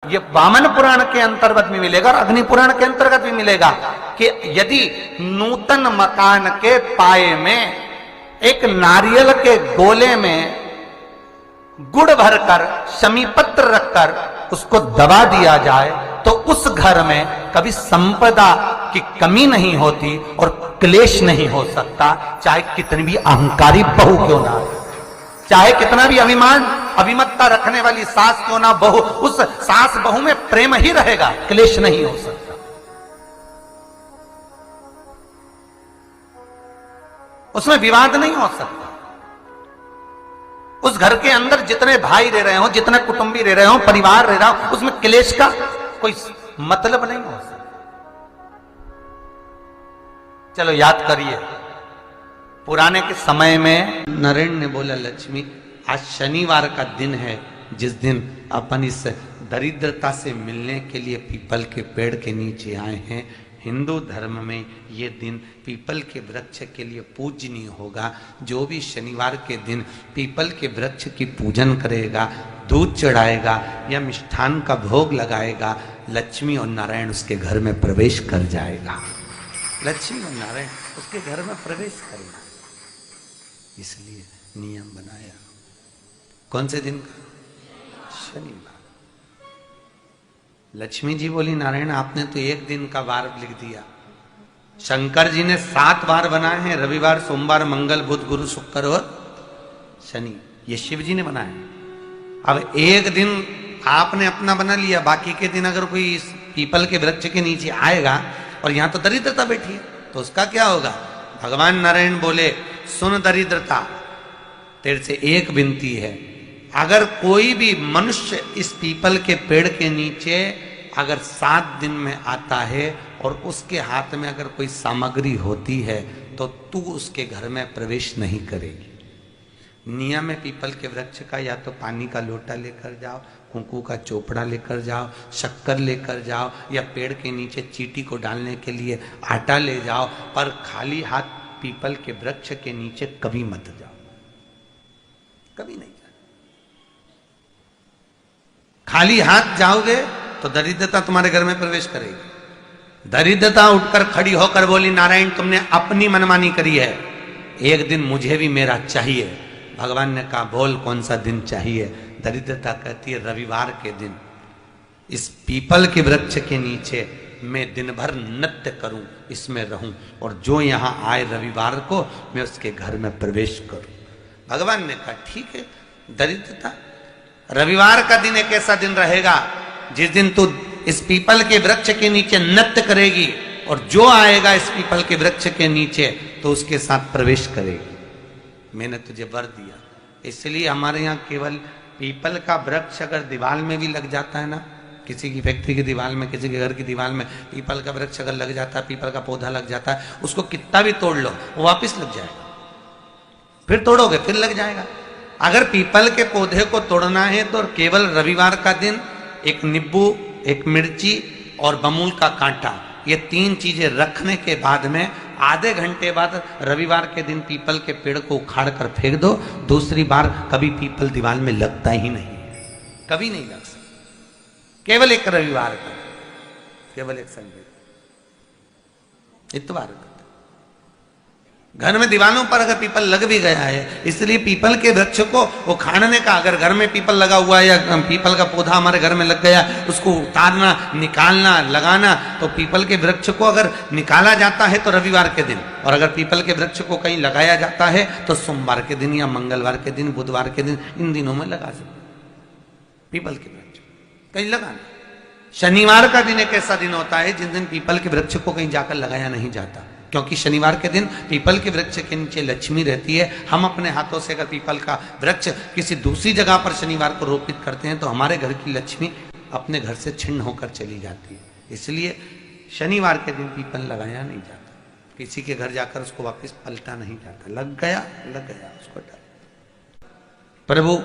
ये वामन पुराण के अंतर्गत भी मिलेगा और अग्नि पुराण के अंतर्गत भी मिलेगा कि यदि नूतन मकान के पाए में एक नारियल के गोले में गुड़ भरकर शमी पत्र रखकर उसको दबा दिया जाए तो उस घर में कभी संपदा की कमी नहीं होती और क्लेश नहीं हो सकता, चाहे कितनी भी अहंकारी बहू क्यों ना हो, चाहे कितना भी अभिमान अभिमतता रखने वाली सास क्यों ना बहू, उस सास बहू में प्रेम ही रहेगा, क्लेश नहीं हो सकता। उसमें विवाद नहीं हो सकता। उस घर के अंदर जितने भाई रह रहे हो, जितने कुटुंबी रह रहे हो, परिवार रह रहा हो, उसमें क्लेश का कोई मतलब नहीं हो सकता। चलो याद करिए, पुराने के समय में नरेंद्र ने बोला, लक्ष्मी आज शनिवार का दिन है जिस दिन अपन इस दरिद्रता से मिलने के लिए पीपल के पेड़ के नीचे आए हैं। हिंदू धर्म में ये दिन पीपल के वृक्ष के लिए पूजनीय होगा। जो भी शनिवार के दिन पीपल के वृक्ष की पूजन करेगा, दूध चढ़ाएगा या मिष्ठान का भोग लगाएगा, लक्ष्मी और नारायण उसके घर में प्रवेश कर जाएगा। लक्ष्मी और नारायण उसके घर में प्रवेश करेगा, इसलिए नियम बनाया। कौन से दिन का? शनिवार। लक्ष्मी जी बोली, नारायण आपने तो एक दिन का वार लिख दिया, शंकर जी ने 7 वार बनाए हैं, रविवार, सोमवार, मंगल, बुध, गुरु, शुक्र और शनि, ये शिव जी ने बनाए। अब एक दिन आपने अपना बना लिया, बाकी के दिन अगर कोई इस पीपल के वृक्ष के नीचे आएगा और यहां तो दरिद्रता बैठी है तो उसका क्या होगा? भगवान नारायण बोले, सुन दरिद्रता, तेरे से एक विनती है, अगर कोई भी मनुष्य इस पीपल के पेड़ के नीचे अगर 7 दिन में आता है और उसके हाथ में अगर कोई सामग्री होती है तो तू उसके घर में प्रवेश नहीं करेगी। नियम है पीपल के वृक्ष का, या तो पानी का लोटा लेकर जाओ, कुंकू का चोपड़ा लेकर जाओ, शक्कर लेकर जाओ, या पेड़ के नीचे चींटी को डालने के लिए आटा ले जाओ, पर खाली हाथ पीपल के वृक्ष के नीचे कभी मत जाओ, कभी नहीं। खाली हाथ जाओगे तो दरिद्रता तुम्हारे घर में प्रवेश करेगी। दरिद्रता उठकर खड़ी होकर बोली, नारायण तुमने अपनी मनमानी करी है, एक दिन मुझे भी मेरा चाहिए। भगवान ने कहा, बोल कौन सा दिन चाहिए? दरिद्रता कहती है, रविवार के दिन इस पीपल के वृक्ष के नीचे मैं दिन भर नृत्य करूं, इसमें रहूं, और जो यहां आए रविवार को मैं उसके घर में प्रवेश करूं। भगवान ने कहा, ठीक है। दरिद्रता, रविवार का दिन एक ऐसा दिन रहेगा जिस दिन तू इस पीपल के वृक्ष के नीचे नृत्य करेगी और जो आएगा इस पीपल के वृक्ष के नीचे तो उसके साथ प्रवेश करेगी। मैंने तुझे वर दिया। इसलिए हमारे यहाँ केवल पीपल का वृक्ष अगर दीवार में भी लग जाता है ना, किसी की फैक्ट्री की दीवार में, किसी के घर की दीवार में पीपल का वृक्ष अगर लग जाता है, पीपल का पौधा लग जाता है, उसको कितना भी तोड़ लो वो वापिस लग जाएगा। फिर तोड़ोगे फिर लग जाएगा। अगर पीपल के पौधे को तोड़ना है तो केवल रविवार का दिन एक नींबू, एक मिर्ची और बमूल का कांटा, ये 3 चीजें रखने के बाद में आधे घंटे बाद रविवार के दिन पीपल के पेड़ को उखाड़ कर फेंक दो। दूसरी बार कभी पीपल दीवार में लगता ही नहीं, कभी नहीं लग सकता। केवल एक रविवार का, केवल एक संडे, इतवार का। घर में दीवानों पर अगर पीपल लग भी गया है, इसलिए पीपल के वृक्ष को उखाड़ने का, अगर घर में पीपल लगा हुआ है या पीपल का पौधा हमारे घर में लग गया, उसको उतारना, निकालना, लगाना, तो पीपल के वृक्ष को अगर निकाला जाता है तो रविवार के दिन, और अगर पीपल के वृक्ष को कहीं लगाया जाता है तो सोमवार के दिन या मंगलवार के दिन, बुधवार के दिन, इन दिनों में लगा सकते पीपल के वृक्ष कहीं लगाना। शनिवार का दिन एक ऐसा दिन होता है जिस दिन पीपल के वृक्ष को कहीं जाकर लगाया नहीं जाता, क्योंकि शनिवार के दिन पीपल के वृक्ष के नीचे लक्ष्मी रहती है। हम अपने हाथों से अगर पीपल का वृक्ष किसी दूसरी जगह पर शनिवार को रोपित करते हैं तो हमारे घर की लक्ष्मी अपने घर से छिन्न होकर चली जाती है। इसलिए शनिवार के दिन पीपल लगाया नहीं जाता, किसी के घर जाकर उसको वापस पलटा नहीं जाता। लग गया उसको डाल। प्रभु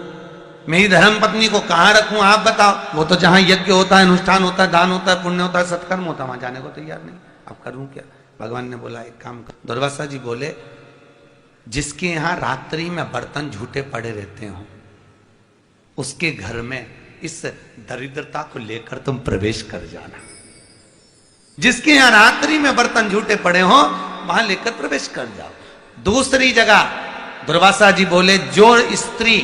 मेरी धर्म पत्नी को कहाँ रखूं आप बताओ? वो तो जहां यज्ञ होता है, अनुष्ठान होता है, दान होता है, पुण्य होता है, सत्कर्म होता है, वहां जाने को तैयार नहीं। अब करूं क्या? भगवान ने बोला, एक काम कर। दुर्वासा जी बोले, जिसके यहां रात्रि में बर्तन झूठे पड़े रहते हो उसके घर में इस दरिद्रता को लेकर तुम प्रवेश कर जाना। जिसके यहां रात्रि में बर्तन झूठे पड़े हो वहां लेकर प्रवेश कर जाओ। दूसरी जगह दुर्वासा जी बोले, जो स्त्री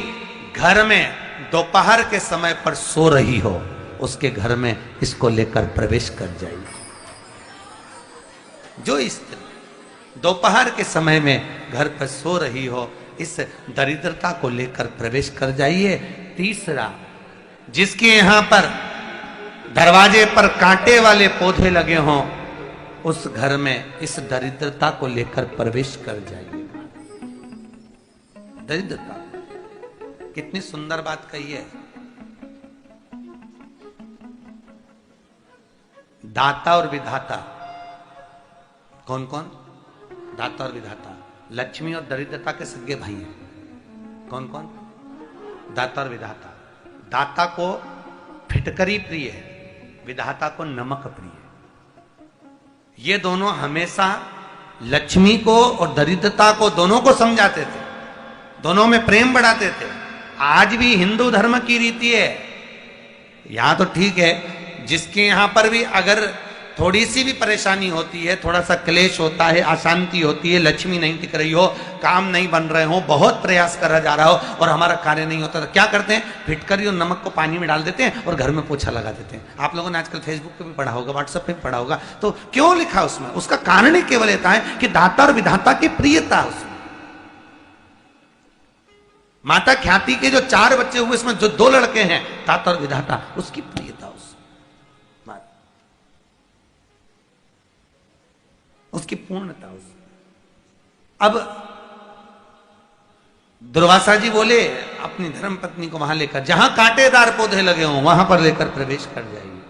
घर में दोपहर के समय पर सो रही हो उसके घर में इसको लेकर प्रवेश कर जाइए। जो स्त्री दोपहर के समय में घर पर सो रही हो इस दरिद्रता को लेकर प्रवेश कर जाइए। तीसरा, जिसके यहां पर दरवाजे पर कांटे वाले पौधे लगे हों उस घर में इस दरिद्रता को लेकर प्रवेश कर जाइए। दरिद्रता, कितनी सुंदर बात कही है। दाता और विधाता, कौन कौन? दाता और विधाता। लक्ष्मी और दरिद्रता के सगे भाई हैं। कौन कौन? दाता और विधाता। दाता को फिटकरी प्रिय है, विधाता को नमक प्रिय है। ये दोनों हमेशा लक्ष्मी को और दरिद्रता को दोनों को समझाते थे, दोनों में प्रेम बढ़ाते थे। आज भी हिंदू धर्म की रीति है। यहां तो ठीक है, जिसके यहां पर भी अगर थोड़ी सी भी परेशानी होती है, थोड़ा सा क्लेश होता है, अशांति होती है, लक्ष्मी नहीं टिक रही हो, काम नहीं बन रहे हो, बहुत प्रयास करा जा रहा हो और हमारा कार्य नहीं होता, तो क्या करते हैं? फिटकरी और नमक को पानी में डाल देते हैं और घर में पोछा लगा देते हैं। आप लोगों ने आजकल फेसबुक पे भी पढ़ा होगा, व्हाट्सएप पे भी पढ़ा होगा। तो क्यों लिखा उसमें? उसका कारण ही केवल होता है कि दाता और विधाता की प्रियता उसमें। माता ख्याति के जो 4 बच्चे हुए इसमें जो 2 लड़के हैं, दाता और विधाता, उसकी प्रियता उसकी पूर्णता उसमें। अब दुर्वासा जी बोले अपनी धर्म पत्नी को वहां लेकर, जहां कांटेदार पौधे लगे हों वहां पर लेकर प्रवेश कर जाइए।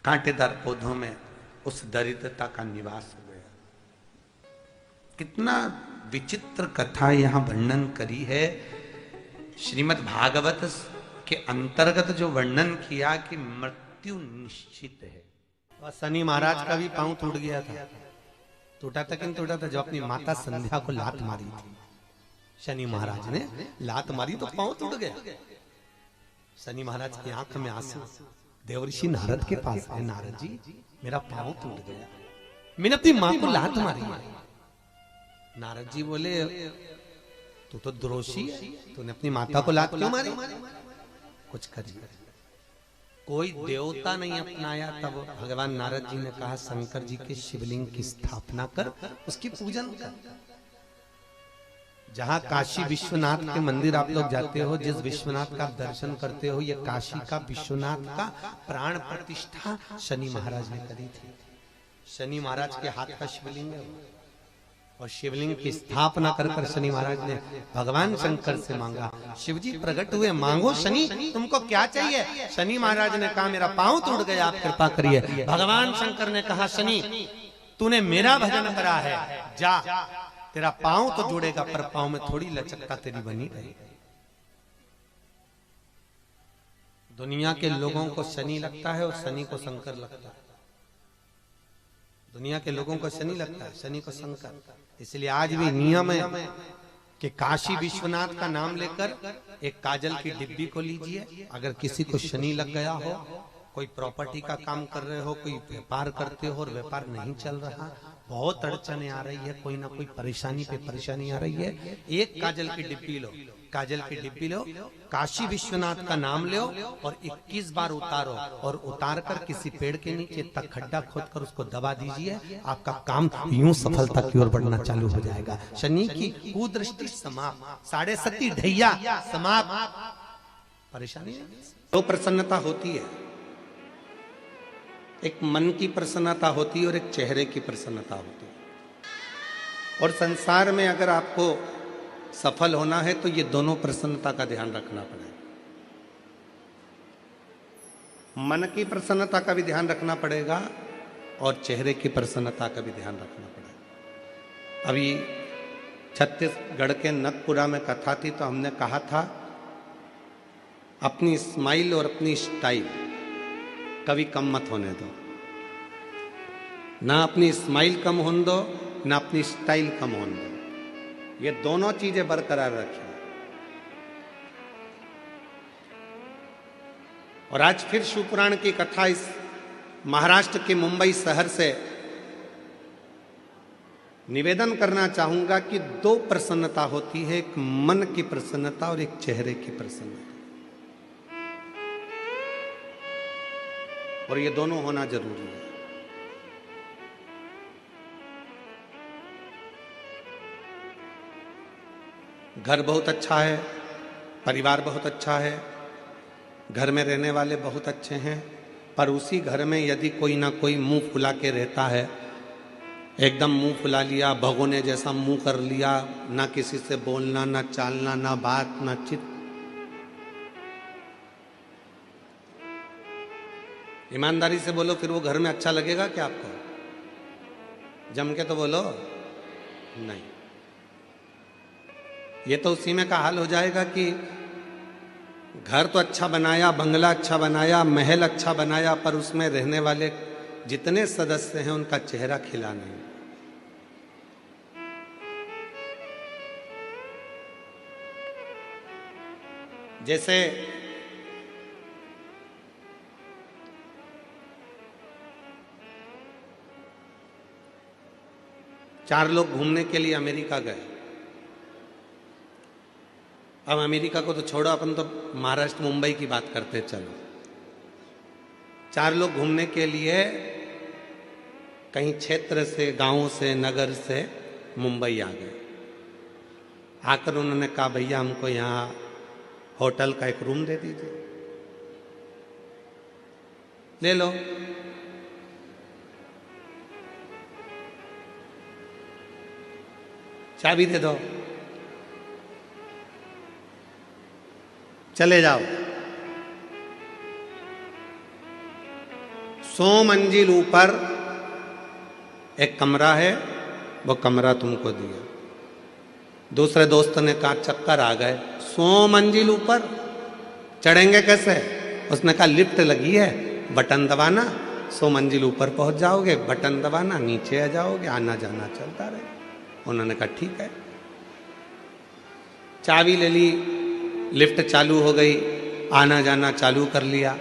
कांटेदार पौधों में उस दरिद्रता का निवास हो गया। कितना विचित्र कथा यहां वर्णन करी है। श्रीमद् भागवत के अंतर्गत जो वर्णन किया कि मृत्यु निश्चित है। और शनि महाराज का भी पांव टूट गया था। टूटा था कि नहीं टूटा था? जो अपनी माता संध्या को लात मारी थी, शनि महाराज ने लात मारी तो पांव टूट गया। शनि महाराज की आंख में आंसू। देवर्षि नारद के पास है, नारद जी मेरा पांव टूट गया, मैंने अपनी मां को लात मारी। नारद जी बोले तू तो द्रोषी है, तूने अपनी माता को लात क्यों मारी? कुछ करिए। कोई देवता नहीं अपनाया। तब भगवान नारद जी ने कहा शंकर जी के शिवलिंग की स्थापना कर, उसकी पूजन कर। जहां काशी विश्वनाथ के मंदिर आप लोग जाते हो, जिस विश्वनाथ का दर्शन करते हो, ये काशी का विश्वनाथ का प्राण प्रतिष्ठा शनि महाराज ने करी थी। शनि महाराज के हाथ का शिवलिंग है और शिवलिंग की स्थापना कर कर शनि महाराज ने भगवान शंकर से मांगा। शिवजी प्रकट हुए, मांगो शनि तुमको क्या चाहिए? शनि महाराज ने कहा मेरा पांव टूट गया, आप कृपा करिए। भगवान शंकर ने कहा शनि तूने मेरा भजन करा है, जा तेरा पांव तो जुड़ेगा पर पांव में थोड़ी लचकता तेरी बनी रहेगी। दुनिया के लोगों को शनि लगता है और शनि को शंकर लगता है। दुनिया के लोगों को शनि लगता है, शनि को शंकर। इसलिए आज भी नियम है कि काशी विश्वनाथ का नाम लेकर एक काजल की डिब्बी को लीजिए। अगर किसी को शनि लग गया हो, कोई प्रॉपर्टी का काम कर रहे हो, कोई व्यापार करते हो और व्यापार नहीं चल रहा, बहुत अड़चने आ रही है, कोई ना कोई परेशानी पे परेशानी आ रही है, एक काजल की डिब्बी लो, काजल की डिब्बी लो, काशी विश्वनाथ का नाम लो और 21 बार उतारो और उतार कर किसी पेड़ के नीचे तक खड्डा खोद कर उसको दबा दीजिए। आपका काम यूं सफलता की ओर बढ़ना चालू हो जाएगा। शनि की कुदृष्टि समाप्त, 7.5 ढैया समाप्त। परेशानी तो प्रसन्नता होती है, एक मन की प्रसन्नता होती है और एक चेहरे की प्रसन्नता होती है। और संसार में अगर आपको सफल होना है तो ये दोनों प्रसन्नता का ध्यान रखना पड़ेगा। मन की प्रसन्नता का भी ध्यान रखना पड़ेगा और चेहरे की प्रसन्नता का भी ध्यान रखना पड़ेगा। अभी छत्तीसगढ़ के नगपुरा में कथा थी तो हमने कहा था अपनी स्माइल और अपनी स्टाइल कभी कम मत होने दो। ना अपनी स्माइल कम होने दो, ना अपनी स्टाइल कम होने दो। ये दोनों चीजें बरकरार रखिए। और आज फिर शिवपुराण की कथा इस महाराष्ट्र के मुंबई शहर से निवेदन करना चाहूंगा कि दो प्रसन्नता होती है, एक मन की प्रसन्नता और एक चेहरे की प्रसन्नता, और ये दोनों होना जरूरी है। घर बहुत अच्छा है, परिवार बहुत अच्छा है, घर में रहने वाले बहुत अच्छे हैं, पर उसी घर में यदि कोई ना कोई मुंह फुला के रहता है, एकदम मुंह फुला लिया, भगोने जैसा मुंह कर लिया, ना किसी से बोलना, ना चालना, ना बात, ना चित, ईमानदारी से बोलो, फिर वो घर में अच्छा लगेगा क्या आपको? जम के तो बोलो नहीं। ये तो उसी में का हाल हो जाएगा कि घर तो अच्छा बनाया, बंगला अच्छा बनाया, महल अच्छा बनाया, पर उसमें रहने वाले जितने सदस्य हैं उनका चेहरा खिला नहीं। जैसे चार लोग घूमने के लिए अमेरिका गए। अब अमेरिका को तो छोड़ो, अपन तो महाराष्ट्र मुंबई की बात करते चलो। चार लोग घूमने के लिए कहीं क्षेत्र से, गांव से, नगर से मुंबई आ गए। आकर उन्होंने कहा भैया हमको यहाँ होटल का एक रूम दे दीजिए। ले लो। चाबी दे दो, चले जाओ। 100 मंजिल ऊपर एक कमरा है, वो कमरा तुमको दिया। दूसरे दोस्त ने कहा चक्कर आ गए, 100 मंजिल ऊपर चढ़ेंगे कैसे? उसने कहा लिफ्ट लगी है, बटन दबाना, 100 मंजिल ऊपर पहुंच जाओगे, बटन दबाना, नीचे आ जाओगे, आना जाना चलता रहे। उन्होंने कहा ठीक है। चाबी ले ली, लिफ्ट चालू हो गई, आना जाना चालू कर लिया।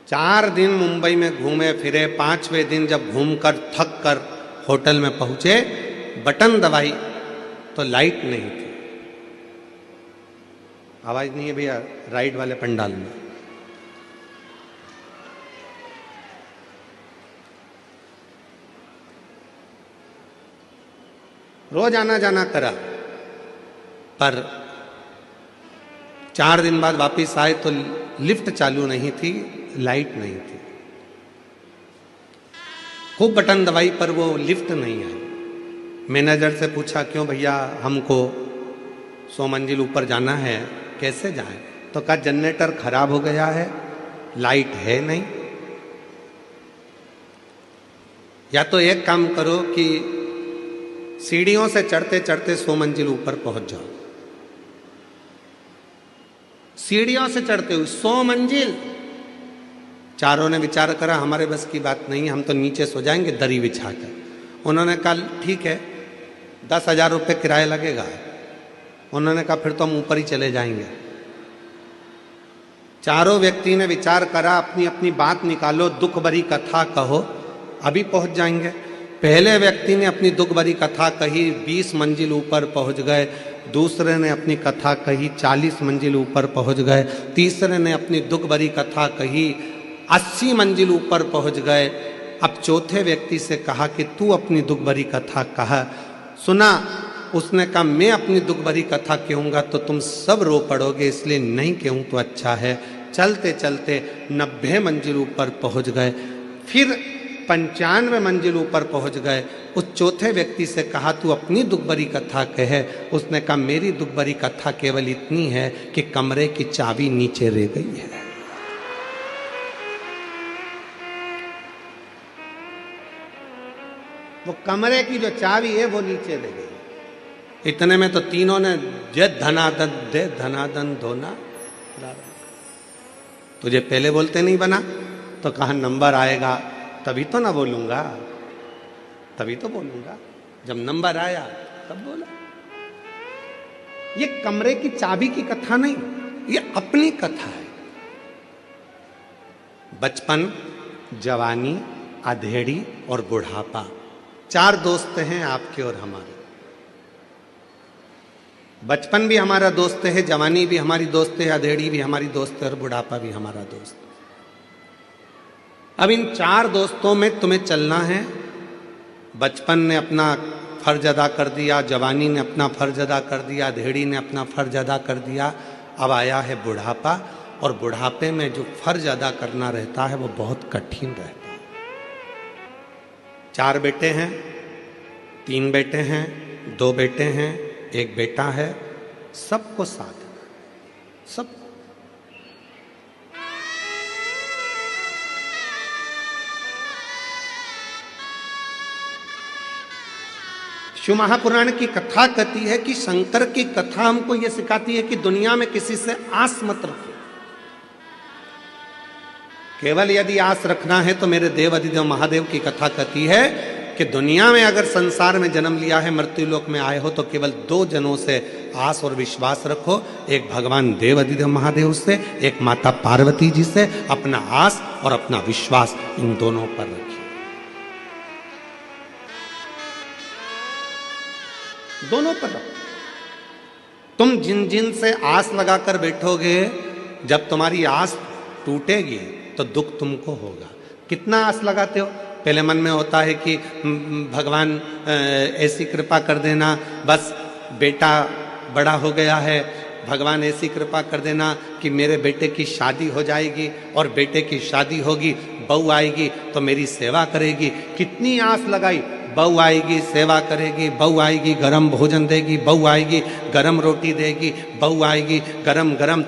4 दिन मुंबई में घूमे फिरे। 5वें दिन जब घूमकर थक कर होटल में पहुंचे, बटन दबाई तो लाइट नहीं थी। आवाज नहीं है भैया राइट वाले पंडाल में। रोज आना जाना करा, पर 4 दिन बाद वापिस आए तो लिफ्ट चालू नहीं थी, लाइट नहीं थी। खूब बटन दबाई पर वो लिफ्ट नहीं आई। मैनेजर से पूछा क्यों भैया, हमको 100 मंजिल ऊपर जाना है, कैसे जाएं? तो कहा जनरेटर खराब हो गया है, लाइट है नहीं। या तो एक काम करो कि सीढ़ियों से चढ़ते चढ़ते 100 मंजिल ऊपर पहुंच जाओ। सीढ़ियों से चढ़ते हुए 100 मंजिल। चारों ने विचार करा हमारे बस की बात नहीं है, हम तो नीचे सो जाएंगे दरी बिछा कर। उन्होंने कहा ठीक है, 10,000 रुपये किराया लगेगा। उन्होंने कहा फिर तो हम ऊपर ही चले जाएंगे। चारों व्यक्ति ने विचार करा, अपनी अपनी बात निकालो, दुख भरी कथा कहो, अभी पहुंच जाएंगे। पहले व्यक्ति ने अपनी दुख भरी कथा कही, 20 मंजिल ऊपर पहुंच गए। दूसरे ने अपनी कथा कही, 40 मंजिल ऊपर पहुंच गए। तीसरे ने अपनी दुख भरी कथा कही, 80 मंजिल ऊपर पहुंच गए। अब चौथे व्यक्ति से कहा कि तू अपनी दुख भरी कथा कहा। सुना, उसने कहा मैं अपनी दुख भरी कथा कहूँगा तो तुम सब रो पड़ोगे, इसलिए नहीं कहूँ तो अच्छा है। चलते चलते 90 मंजिल ऊपर पहुंच गए। फिर 95 मंजिल ऊपर पहुंच गए। उस चौथे व्यक्ति से कहा तू अपनी दुख भरी कथा कहे। उसने कहा मेरी दुख भरी कथा केवल इतनी है कि कमरे की चाबी नीचे रह गई है। वो कमरे की जो चाबी है वो नीचे रह गई। इतने में तो तीनों ने जय धनादन दे धनादन धोना। तुझे पहले बोलते नहीं बना? तो कहा नंबर आएगा तभी तो ना बोलूंगा, तभी तो बोलूंगा। जब नंबर आया तब बोला। ये कमरे की चाबी की कथा नहीं, ये अपनी कथा है। बचपन, जवानी, अधेड़ी और बुढ़ापा, 4 दोस्त हैं आपके और हमारे। बचपन भी हमारा दोस्त है, जवानी भी हमारी दोस्त है, अधेड़ी भी हमारी दोस्त है और बुढ़ापा भी हमारा दोस्त है। अब इन 4 दोस्तों में तुम्हें चलना है। बचपन ने अपना फर्ज अदा कर दिया, जवानी ने अपना फर्ज अदा कर दिया, अधेड़ी ने अपना फर्ज अदा कर दिया। अब आया है बुढ़ापा, और बुढ़ापे में जो फर्ज अदा करना रहता है वो बहुत कठिन रहता है। 4 बेटे हैं, 3 बेटे हैं, 2 बेटे हैं, 1 बेटा है, सबको साथ सब। शिव महापुराण की कथा कहती है कि शंकर की कथा हमको यह सिखाती है कि दुनिया में किसी से आस मत रखो। केवल यदि आस रखना है तो मेरे देव अधिदेव महादेव की कथा कहती है कि दुनिया में अगर संसार में जन्म लिया है, मृत्यु लोक में आए हो, तो केवल 2 जनों से आस और विश्वास रखो। एक भगवान देव अधिदेव महादेव से, एक माता पार्वती जी से। अपना आस और अपना विश्वास इन दोनों पर रखिए। दोनों पर रखो। तुम जिन जिन से आस लगाकर बैठोगे, जब तुम्हारी आस टूटेगी तो दुख तुमको होगा। कितना आस लगाते हो? पहले मन में होता है कि भगवान ऐसी कृपा कर देना, बस बेटा बड़ा हो गया है, भगवान ऐसी कृपा कर देना कि मेरे बेटे की शादी हो जाएगी, और बेटे की शादी होगी, बहू आएगी तो मेरी सेवा करेगी। कितनी आस लगाई, बहू आएगी सेवा करेगी, बहू आएगी गरम भोजन देगी, बहू आएगी गरम रोटी देगी, बहू आएगी गरम गरम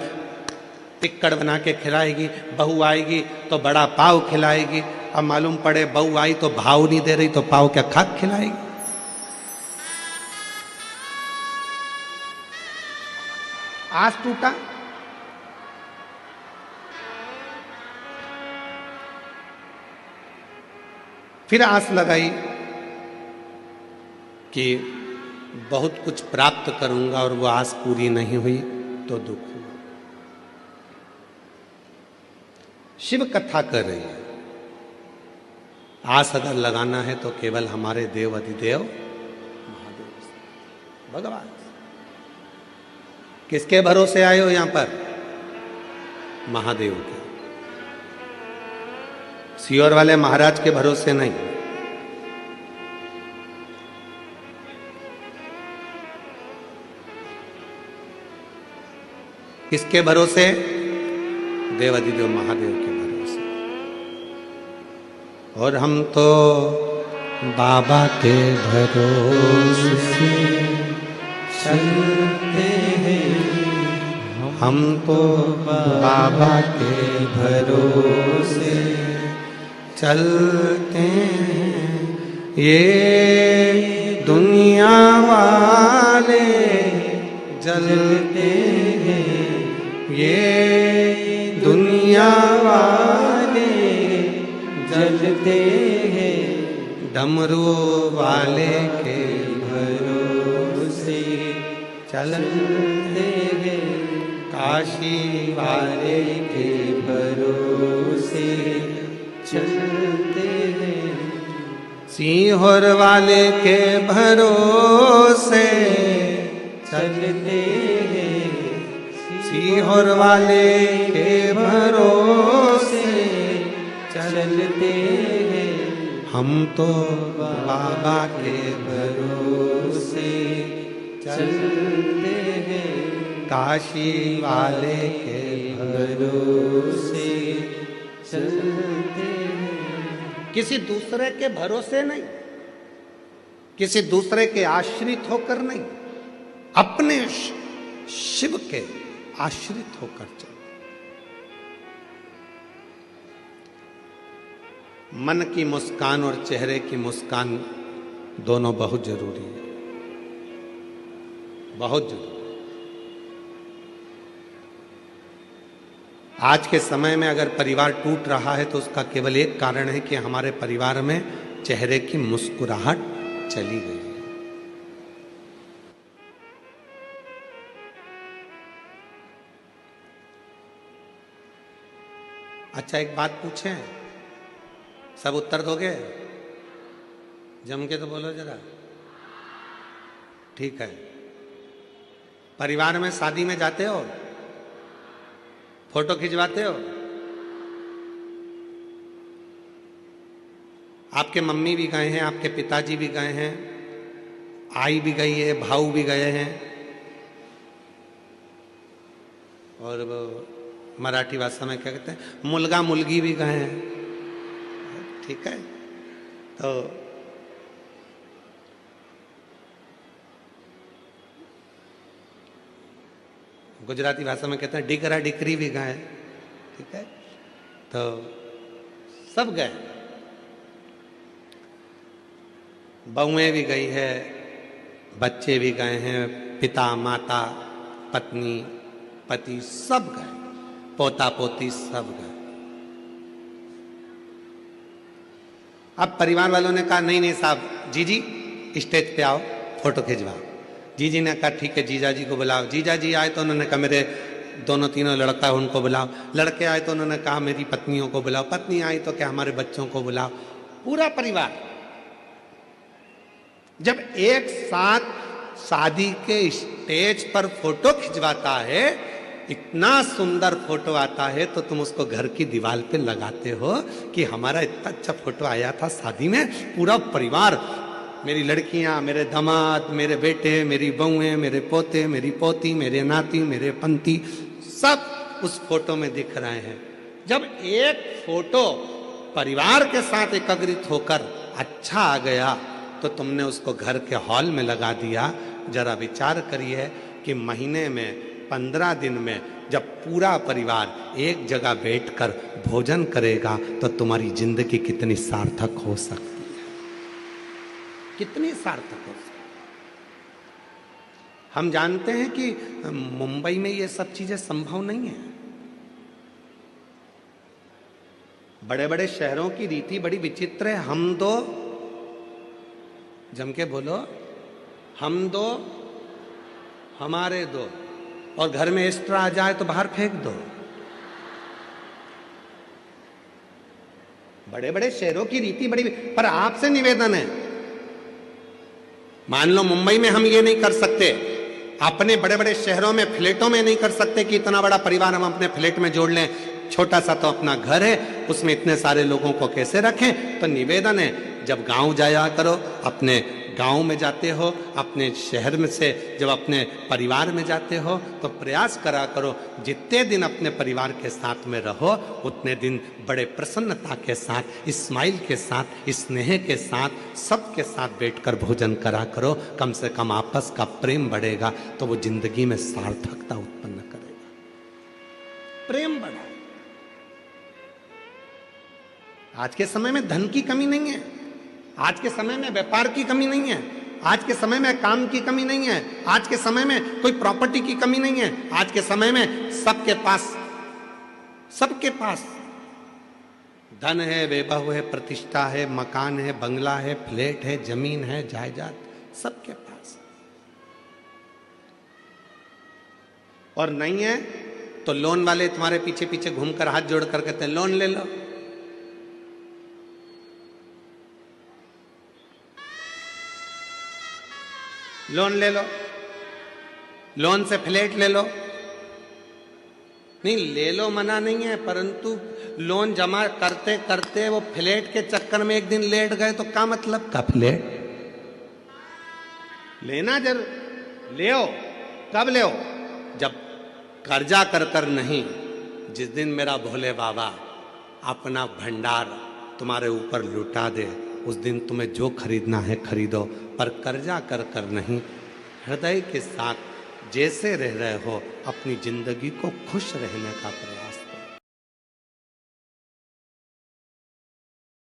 टिक्कड़ बना के खिलाएगी, बहू आएगी तो बड़ा पाव खिलाएगी। अब मालूम पड़े बहू आई तो भाव नहीं दे रही, तो पाव क्या खाक खिलाएगी? आस टूटा, फिर आस लगाई कि बहुत कुछ प्राप्त करूंगा, और वो आस पूरी नहीं हुई तो दुख हुआ। शिव कथा कर रही है, आस अगर लगाना है तो केवल हमारे देव अधिदेव महादेव भगवान। किसके भरोसे आए हो यहां पर? महादेव के। सियोर वाले महाराज के भरोसे नहीं। किसके भरोसे? देव अधिदेव महादेव के भरोसे। और हम तो बाबा के भरोसे चलते हैं, हम तो बाबा के भरोसे चलते हैं। ये दुनिया वाले जलते हैं, ये दुनिया वाले जलते हैं। डमरू वाले के भरोसे चलते हैं, काशी वाले के भरोसे चलते हैं, सीहोर वाले के भरोसे चलते हैं, सीहोर वाले के भरोसे चलते हैं। हम तो बाबा के भरोसे चलते हैं, काशी वाले के भरोसे चलते हैं। किसी दूसरे के भरोसे नहीं, किसी दूसरे के आश्रित होकर नहीं, अपने शिव के आश्रित होकर चल। मन की मुस्कान और चेहरे की मुस्कान दोनों बहुत जरूरी है, बहुत जरूरी। आज के समय में अगर परिवार टूट रहा है तो उसका केवल एक कारण है कि हमारे परिवार में चेहरे की मुस्कुराहट चली गई है। अच्छा एक बात पूछें, सब उत्तर दोगे? जम के तो बोलो जरा। ठीक है। परिवार में शादी में जाते हो, फोटो खिंचवाते हो? आपके मम्मी भी गए हैं, आपके पिताजी भी गए हैं, आई भी गई है, भाऊ भी गए हैं, और वो मराठी भाषा में क्या कहते हैं, मुलगा मुलगी भी गए हैं। ठीक है। तो गुजराती भाषा में कहते हैं डिगरा डिकरी भी गए। ठीक है। तो सब गए, बहुएं भी गई है, बच्चे भी गए हैं, पिता माता पत्नी पति सब गए, पोता पोती सब गए। अब परिवार वालों ने कहा नहीं नहीं साहब, जीजी स्टेज पे आओ, फोटो खिंचवाओ। जीजी ने कहा ठीक है, जीजा जी को बुलाओ। जीजा जी आए तो उन्होंने कहा मेरे दोनों तीनों लड़का है उनको बुलाओ। लड़के आए तो उन्होंने कहा मेरी पत्नियों को बुलाओ। पत्नी आई तो क्या हमारे बच्चों को बुलाओ। पूरा परिवार जब एक साथ शादी के स्टेज पर फोटो खिंचवाता है, इतना सुंदर फोटो आता है, तो तुम उसको घर की दीवार पे लगाते हो कि हमारा इतना अच्छा फोटो आया था शादी में। पूरा परिवार, मेरी लड़कियां, मेरे दामाद, मेरे बेटे, मेरी बहुएं, मेरे पोते, मेरी पोती, मेरे नाती, मेरे पंती, सब उस फोटो में दिख रहे हैं। जब एक फोटो परिवार के साथ एकत्रित होकर अच्छा आ गया, तो तुमने उसको घर के हॉल में लगा दिया। जरा विचार करिए कि महीने में 15 दिन में जब पूरा परिवार एक जगह बैठकर भोजन करेगा, तो तुम्हारी जिंदगी कितनी सार्थक हो सकती है, कितनी सार्थक हो सकती है। हम जानते हैं कि मुंबई में ये सब चीजें संभव नहीं है। बड़े बड़े शहरों की रीति बड़ी विचित्र है। हम दो, जम के बोलो, हम दो हमारे दो, और घर में एक्स्ट्रा आ जाए तो बाहर फेंक दो। बड़े बड़े शहरों की रीति बड़ी, पर आपसे निवेदन है, मान लो मुंबई में हम ये नहीं कर सकते, अपने बड़े बड़े शहरों में फ्लैटों में नहीं कर सकते कि इतना बड़ा परिवार हम अपने फ्लैट में जोड़ लें। छोटा सा तो अपना घर है, उसमें इतने सारे लोगों को कैसे रखें। तो निवेदन है, जब गांव जाया करो, अपने गांव में जाते हो, अपने शहर में से जब अपने परिवार में जाते हो, तो प्रयास करा करो जितने दिन अपने परिवार के साथ में रहो, उतने दिन बड़े प्रसन्नता के साथ, स्माइल के साथ, स्नेह के साथ, सबके साथ बैठकर भोजन करा करो। कम से कम आपस का प्रेम बढ़ेगा, तो वो जिंदगी में सार्थकता उत्पन्न करेगा। प्रेम बढ़ा। आज के समय में धन की कमी नहीं है, आज के समय में व्यापार की कमी नहीं है, आज के समय में काम की कमी नहीं है, आज के समय में कोई प्रॉपर्टी की कमी नहीं है। आज के समय में सबके पास धन है, वैभव है, प्रतिष्ठा है, मकान है, बंगला है, फ्लैट है, जमीन है, जायदाद, सबके पास। और नहीं है तो लोन वाले तुम्हारे पीछे पीछे घूमकर हाथ जोड़कर कहते हैं लोन ले लो। लोन ले लो, लोन से फ्लैट ले लो। नहीं, ले लो मना नहीं है, परंतु लोन जमा करते करते वो फ्लैट के चक्कर में एक दिन लेट गए तो क्या मतलब का फ्लैट लेना। जरूर ले हो, कब ले हो, जब कर्जा कर कर नहीं। जिस दिन मेरा भोले बाबा अपना भंडार तुम्हारे ऊपर लुटा दे, उस दिन तुम्हें जो खरीदना है खरीदो, पर कर्जा कर कर नहीं। हृदय के साथ जैसे रह रहे हो, अपनी जिंदगी को खुश रहने का प्रयास